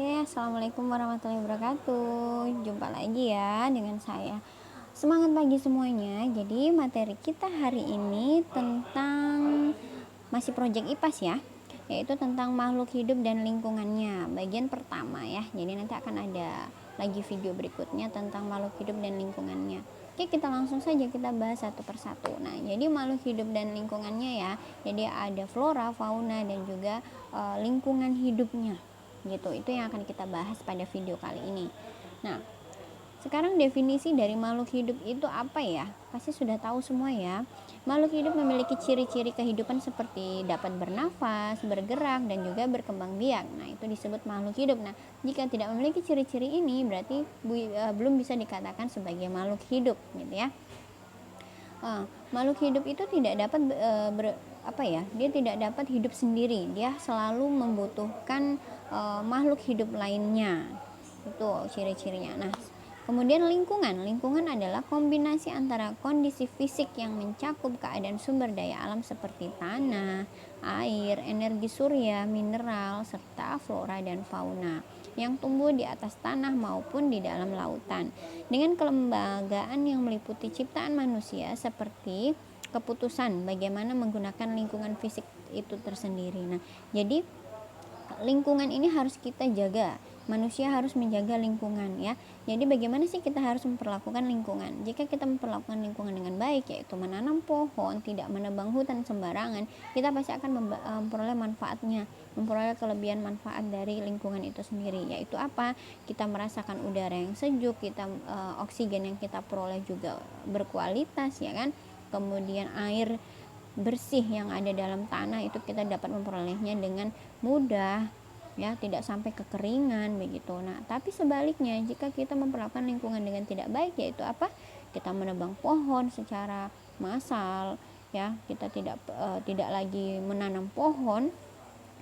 Oke, assalamualaikum warahmatullahi wabarakatuh. Jumpa lagi ya dengan saya. Semangat pagi semuanya. Jadi materi kita hari ini tentang masih proyek IPAS ya, yaitu tentang makhluk hidup dan lingkungannya. Bagian pertama ya. Jadi nanti akan ada lagi video berikutnya tentang makhluk hidup dan lingkungannya. Oke, kita langsung saja kita bahas satu persatu. Nah, jadi makhluk hidup dan lingkungannya ya. Jadi ada flora, fauna dan juga lingkungan hidupnya gitu. Itu yang akan kita bahas pada video kali ini. Nah, sekarang definisi dari makhluk hidup itu apa ya? Pasti sudah tahu semua ya. Makhluk hidup memiliki ciri-ciri kehidupan seperti dapat bernafas, bergerak, dan juga berkembang biak. Nah, itu disebut makhluk hidup. Nah, jika tidak memiliki ciri-ciri ini berarti belum bisa dikatakan sebagai makhluk hidup gitu ya. Makhluk hidup itu tidak dapat dia tidak dapat hidup sendiri. Dia selalu membutuhkan makhluk hidup lainnya. Itu ciri-cirinya. Nah, kemudian lingkungan adalah kombinasi antara kondisi fisik yang mencakup keadaan sumber daya alam seperti tanah, air, energi surya, mineral, serta flora dan fauna yang tumbuh di atas tanah maupun di dalam lautan. Dengan kelembagaan yang meliputi ciptaan manusia seperti keputusan bagaimana menggunakan lingkungan fisik itu tersendiri. Nah, jadi lingkungan ini harus kita jaga. Manusia harus menjaga lingkungan ya. Jadi bagaimana sih kita harus memperlakukan lingkungan? Jika kita memperlakukan lingkungan dengan baik, yaitu menanam pohon, tidak menebang hutan sembarangan, kita pasti akan memperoleh manfaatnya, memperoleh kelebihan manfaat dari lingkungan itu sendiri. Yaitu apa? Kita merasakan udara yang sejuk, kita oksigen yang kita peroleh juga berkualitas ya kan. Kemudian air bersih yang ada dalam tanah itu kita dapat memperolehnya dengan mudah ya, tidak sampai kekeringan begitu. Nah, tapi sebaliknya jika kita memperlakukan lingkungan dengan tidak baik, yaitu apa? Kita menebang pohon secara massal ya, kita tidak lagi menanam pohon,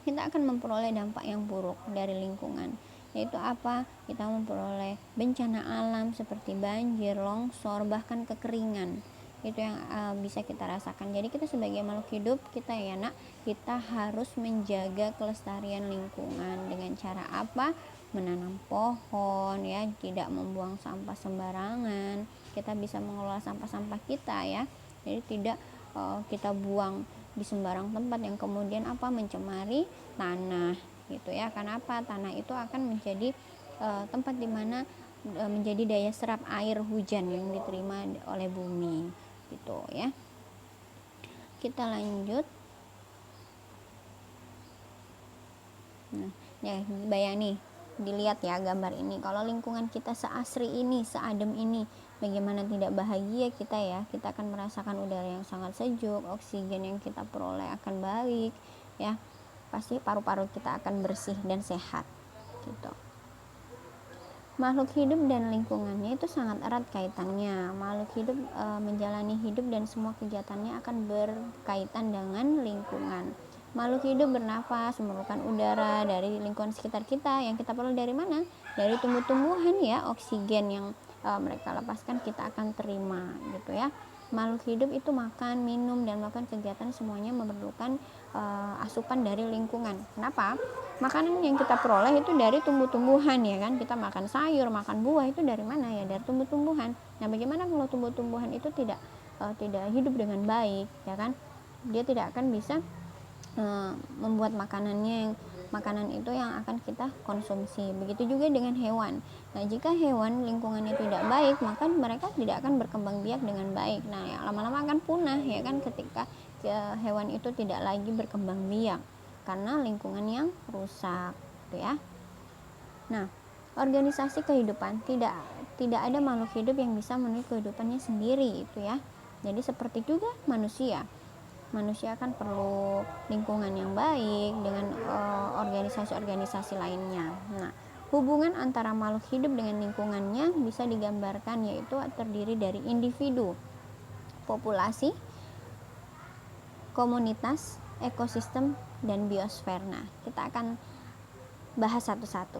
kita akan memperoleh dampak yang buruk dari lingkungan. Yaitu apa? Kita memperoleh bencana alam seperti banjir, longsor, bahkan kekeringan. Itu yang bisa kita rasakan. Jadi kita sebagai makhluk hidup, kita ya nak, kita harus menjaga kelestarian lingkungan dengan cara apa? Menanam pohon ya, tidak membuang sampah sembarangan. Kita bisa mengelola sampah-sampah kita ya. Jadi tidak kita buang di sembarang tempat yang kemudian mencemari tanah gitu ya. Karena apa? Tanah itu akan menjadi tempat dimana menjadi daya serap air hujan yang diterima oleh bumi gitu ya. Kita lanjut. Nah, ya bayang nih, dilihat ya gambar ini. Kalau lingkungan kita seasri ini, seadem ini, bagaimana tidak bahagia kita ya. Kita akan merasakan udara yang sangat sejuk, oksigen yang kita peroleh akan baik ya. Pasti paru-paru kita akan bersih dan sehat gitu. Makhluk hidup dan lingkungannya itu sangat erat kaitannya. Makhluk hidup menjalani hidup dan semua kegiatannya akan berkaitan dengan lingkungan. Makhluk hidup bernafas, memerlukan udara dari lingkungan sekitar kita. Yang kita perlu dari mana? Dari tumbuh-tumbuhan ya, oksigen yang mereka lepaskan kita akan terima gitu ya. Makhluk hidup itu makan, minum, dan melakukan kegiatan semuanya memerlukan asupan dari lingkungan. Kenapa? Makanan yang kita peroleh itu dari tumbuh-tumbuhan ya kan. Kita makan sayur, makan buah itu dari mana ya? Dari tumbuh-tumbuhan. Nah, bagaimana kalau tumbuh-tumbuhan itu tidak hidup dengan baik ya kan? Dia tidak akan bisa membuat makanan itu yang akan kita konsumsi. Begitu juga dengan hewan. Nah, jika hewan lingkungannya tidak baik, maka mereka tidak akan berkembang biak dengan baik. Nah, ya, lama-lama akan punah ya kan, ketika hewan itu tidak lagi berkembang biak karena lingkungan yang rusak gitu ya. Nah, organisasi kehidupan, tidak ada makhluk hidup yang bisa memenuhi kehidupannya sendiri itu ya. Jadi seperti juga manusia kan perlu lingkungan yang baik dengan organisasi-organisasi lainnya. Nah, hubungan antara makhluk hidup dengan lingkungannya bisa digambarkan, yaitu terdiri dari individu, populasi, komunitas, ekosistem, dan biosfer. Nah, kita akan bahas satu-satu.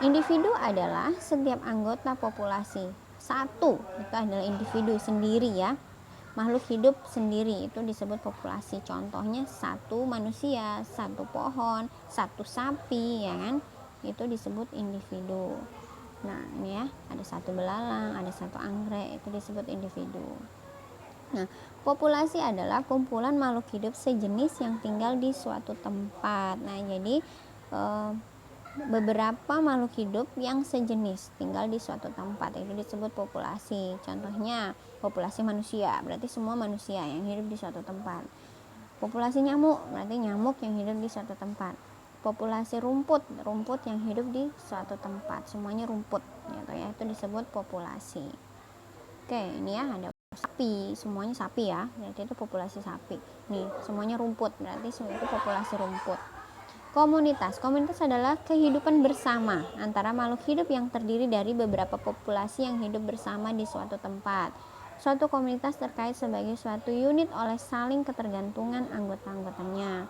Individu adalah setiap anggota populasi. Satu, itu adalah individu sendiri ya. Makhluk hidup sendiri itu disebut populasi. Contohnya satu manusia, satu pohon, satu sapi ya kan. itu disebut individu. Nah ini ya, ada satu belalang, ada satu anggrek, itu disebut individu. Nah, populasi adalah kumpulan makhluk hidup sejenis yang tinggal di suatu tempat. Nah, jadi beberapa makhluk hidup yang sejenis tinggal di suatu tempat itu disebut populasi. Contohnya populasi manusia, berarti semua manusia yang hidup di suatu tempat. Populasi nyamuk, berarti nyamuk yang hidup di suatu tempat. Populasi rumput yang hidup di suatu tempat, semuanya rumput gitu ya, itu disebut populasi. Oke, ini ya ada sapi, semuanya sapi ya, berarti itu populasi sapi. Nih, semuanya rumput, berarti semua itu populasi rumput. Komunitas adalah kehidupan bersama antara makhluk hidup yang terdiri dari beberapa populasi yang hidup bersama di suatu tempat. Suatu komunitas terkait sebagai suatu unit oleh saling ketergantungan anggota-anggotanya.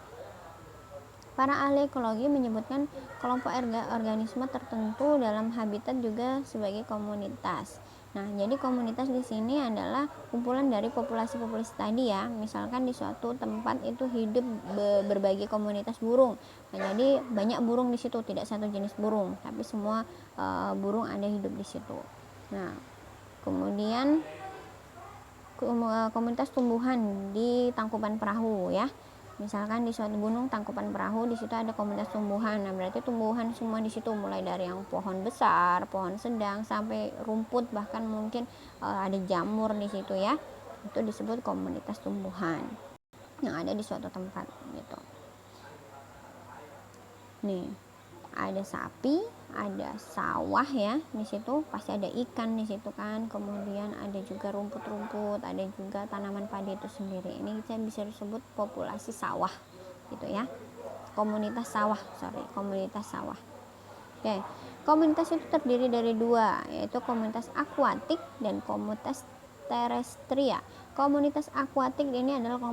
Para ahli ekologi menyebutkan kelompok organisme tertentu dalam habitat juga sebagai komunitas. Nah, jadi komunitas di sini adalah kumpulan dari populasi-populasi tadi ya. Misalkan di suatu tempat itu hidup berbagai komunitas burung. Nah, jadi banyak burung di situ, tidak satu jenis burung, tapi semua burung ada hidup di situ. Nah, kemudian komunitas tumbuhan di Tangkuban Perahu ya. Misalkan di suatu gunung Tangkuban Perahu, di situ ada komunitas tumbuhan. Nah, berarti tumbuhan semua di situ, mulai dari yang pohon besar, pohon sedang, sampai rumput, bahkan mungkin ada jamur di situ ya. Itu disebut komunitas tumbuhan yang ada di suatu tempat gitu. Nih, ada sapi, ada sawah ya, di situ pasti ada ikan di situ kan. Kemudian ada juga rumput-rumput, ada juga tanaman padi itu sendiri. Ini kita bisa disebut populasi sawah gitu ya. Komunitas sawah. Oke. Komunitas itu terdiri dari dua, yaitu komunitas akuatik dan komunitas terestria. Komunitas akuatik ini adalah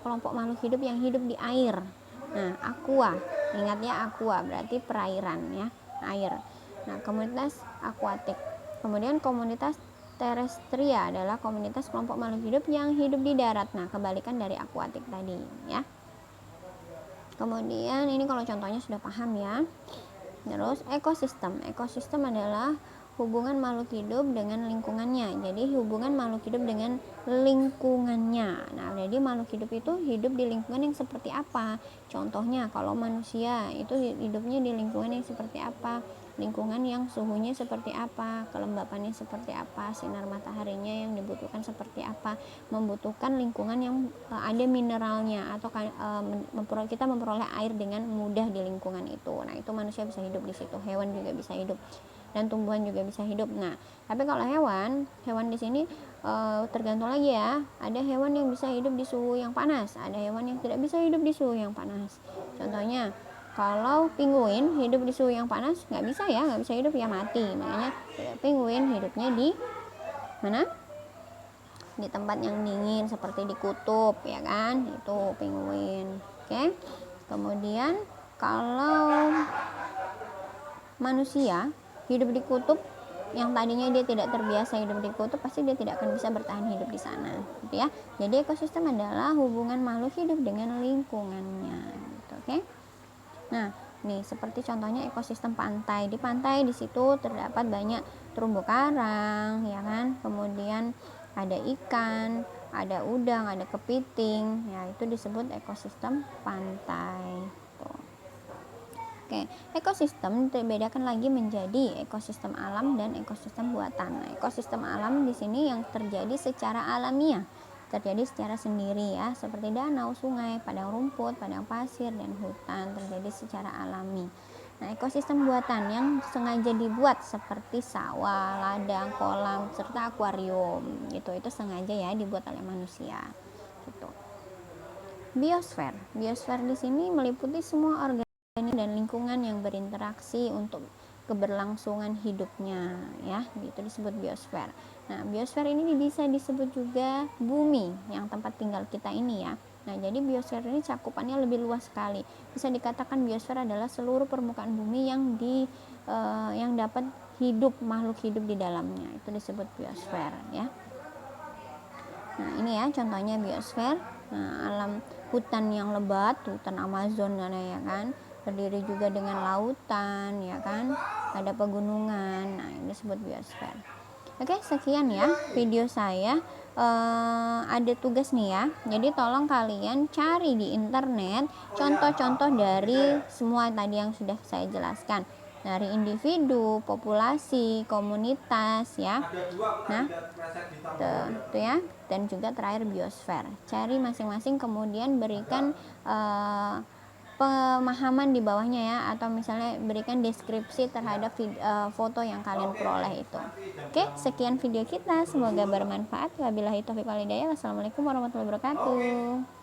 kelompok makhluk hidup yang hidup di air. Nah, aqua, ingatnya aqua berarti perairan ya, air. Nah, komunitas akuatik. Kemudian komunitas terestria adalah komunitas kelompok makhluk hidup yang hidup di darat. Nah, kebalikan dari akuatik tadi ya. Kemudian ini kalau contohnya sudah paham ya. Terus ekosistem adalah hubungan makhluk hidup dengan lingkungannya. Jadi hubungan makhluk hidup dengan lingkungannya. Nah, jadi makhluk hidup itu hidup di lingkungan yang seperti apa? Contohnya kalau manusia itu hidupnya di lingkungan yang seperti apa? Lingkungan yang suhunya seperti apa, kelembapannya seperti apa, sinar mataharinya yang dibutuhkan seperti apa, membutuhkan lingkungan yang ada mineralnya, atau kita memperoleh air dengan mudah di lingkungan itu. Nah, itu manusia bisa hidup di situ, hewan juga bisa hidup, dan tumbuhan juga bisa hidup. Nah, tapi kalau hewan di sini tergantung lagi ya. Ada hewan yang bisa hidup di suhu yang panas, ada hewan yang tidak bisa hidup di suhu yang panas. Contohnya kalau penguin hidup di suhu yang panas, nggak bisa hidup ya, mati. Makanya penguin hidupnya di mana? Di tempat yang dingin seperti di kutub ya kan, itu penguin. Oke. Kemudian kalau manusia hidup di kutub, yang tadinya dia tidak terbiasa hidup di kutub, pasti dia tidak akan bisa bertahan hidup di sana gitu ya. Jadi ekosistem adalah hubungan makhluk hidup dengan lingkungannya gitu. Oke. Nah, nih seperti contohnya ekosistem pantai. Di pantai di situ terdapat banyak terumbu karang, ya kan? Kemudian ada ikan, ada udang, ada kepiting. Ya, itu disebut ekosistem pantai. Tuh. Oke, ekosistem dibedakan lagi menjadi ekosistem alam dan ekosistem buatan. Nah, ekosistem alam di sini yang terjadi secara alamiah, terjadi secara sendiri ya, seperti danau, sungai, padang rumput, padang pasir, dan hutan, terjadi secara alami. Nah, ekosistem buatan yang sengaja dibuat seperti sawah, ladang, kolam, serta akuarium gitu, itu sengaja ya dibuat oleh manusia gitu. Biosfer di sini meliputi semua organisme dan lingkungan yang berinteraksi untuk keberlangsungan hidupnya ya, itu disebut biosfer. Nah, biosfer ini bisa disebut juga bumi yang tempat tinggal kita ini ya. Nah, jadi biosfer ini cakupannya lebih luas sekali. Bisa dikatakan biosfer adalah seluruh permukaan bumi yang dapat hidup, makhluk hidup di dalamnya. Itu disebut biosfer ya. Nah, ini ya contohnya biosfer. Nah, alam hutan yang lebat, hutan Amazon ya kan, terdiri juga dengan lautan, ya kan, ada pegunungan. Nah, ini disebut biosfer. Oke, sekian ya video saya. Ada tugas nih ya, jadi tolong kalian cari di internet contoh-contoh dari semua tadi yang sudah saya jelaskan, dari individu, populasi, komunitas ya. Nah, itu ya, dan juga terakhir biosfer. Cari masing-masing, kemudian berikan pemahaman di bawahnya ya, atau misalnya berikan deskripsi terhadap foto yang kalian peroleh itu. Oke, sekian video kita, semoga bermanfaat. Wabillahi taufiq wal hidayah. Wassalamualaikum warahmatullahi wabarakatuh.